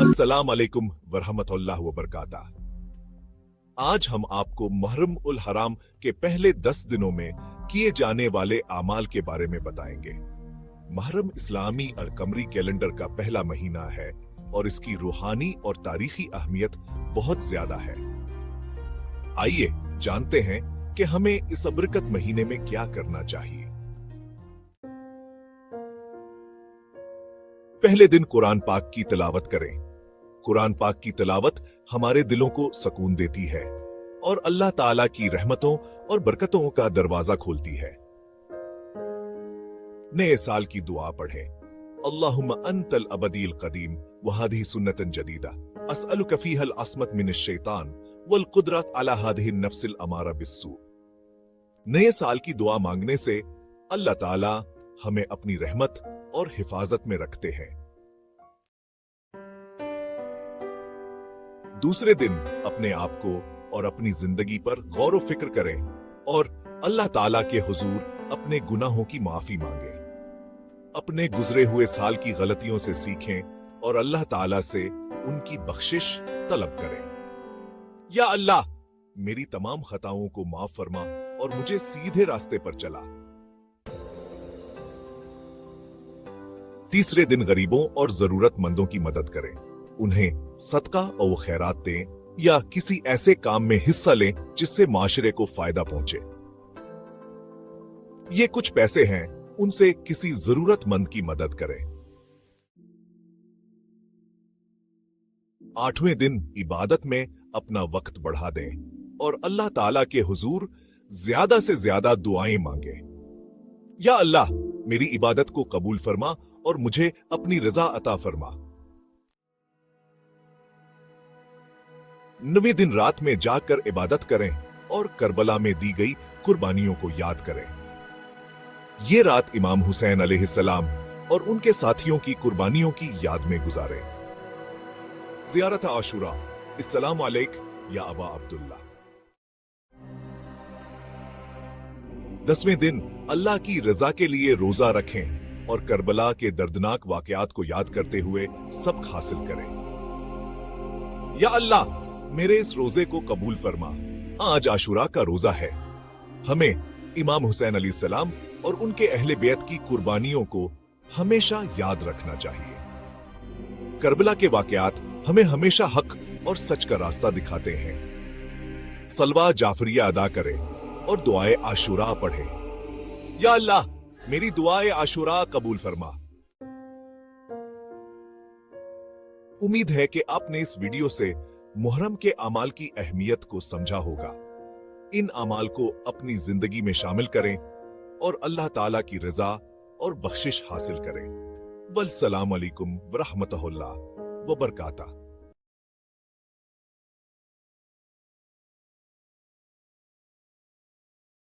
अस्सलाम अलैकुम वरहमतुल्लाह वबरकातुह। आज हम आपको मुहर्रम उल हराम के पहले 10 दिनों में किए जाने वाले आमाल के बारे में बताएंगे। मुहर्रम इस्लामी और कमरी कैलेंडर का पहला महीना है और इसकी रूहानी और तारीखी अहमियत बहुत ज्यादा है। आइए जानते हैं कि हमें इस बरकत महीने में क्या करना चाहिए। पहले दिन कुरान पाक की तिलावत करें। कुरान पाक की तिलावत हमारे दिलों को सुकून देती है और अल्लाह ताला की रहमतों और बरकतों का दरवाजा खोलती है। नए साल की दुआ पढ़ें। अल्लाहुम्मा अंतल अबदील कदीम व हादिही सुन्नतन जदीदा अस्अलुका फीहल अस्मत मिनश शैतान वल कुदरत अला हादिही नफ्सिल अमारा बिस्सू। नए साल की दुआ मांगने से अल्लाह ताला हमें अपनी रहमत और हिफाजत में रखते हैं। दूसरे दिन अपने आप को और अपनी जिंदगी पर गौर व फिक्र करें और अल्लाह ताला के हुजूर अपने गुनाहों की माफी मांगे। अपने गुजरे हुए साल की गलतियों से सीखें और अल्लाह ताला से उनकी बख्शिश तलब करें। या अल्लाह, मेरी तमाम खताओं को माफ फरमा और मुझे सीधे रास्ते पर चला। तीसरे दिन गरीबों और जरूरतमंदों की मदद करें। उन्हें सदका और खैरात दें या किसी ऐसे काम में हिस्सा लें जिससे माशरे को फायदा पहुंचे। ये कुछ पैसे हैं, उनसे किसी जरूरतमंद की मदद करें। 8वें दिन इबादत में अपना वक्त बढ़ा दें और अल्लाह ताला के हुजूर ज्यादा से ज्यादा दुआएं मांगे। या अल्लाह, मेरी इबादत को कबूल फरमा और मुझे अपनी रजा अता फरमा। 9वें दिन रात में जाकर इबादत करें और करबला में दी गई कुर्बानियों को याद करें। ये रात इमाम हुसैन अलैहिस्सलाम और उनके साथियों की कुर्बानियों की याद में गुजारें। ज़ियारत आशुरा। अस्सलामु अलैक या अबा अब्दुल्ला। 10वें दिन अल्लाह की रजा के लिए रोजा रखें और करबला के दर्दनाक वाकयात को याद करते हुए सबक हासिल करें। या अल्लाह, मेरे इस रोजे को कबूल फरमा। आज आशुरा का रोजा है। हमें इमाम हुसैन अलैहिस्सलाम और उनके अहले बैत की कुर्बानियों को हमेशा याद रखना चाहिए। करबला के वाकयात हमें हमेशा हक और सच का रास्ता दिखाते हैं। सलवा जाफरिया अदा करें और दुआए आशुरा पढ़ें। या अल्लाह, मेरी दुआए आशुरा कबूल फरमा। उम्मीद है कि आपने इस वीडियो से मुहर्रम के अमाल की अहमियत को समझा होगा। इन अमाल को अपनी जिंदगी में शामिल करें और अल्लाह ताला की रजा और बख्शिश हासिल करें। वल्सलाम अलैकुम वरहमतुल्लाह वबरकातुह।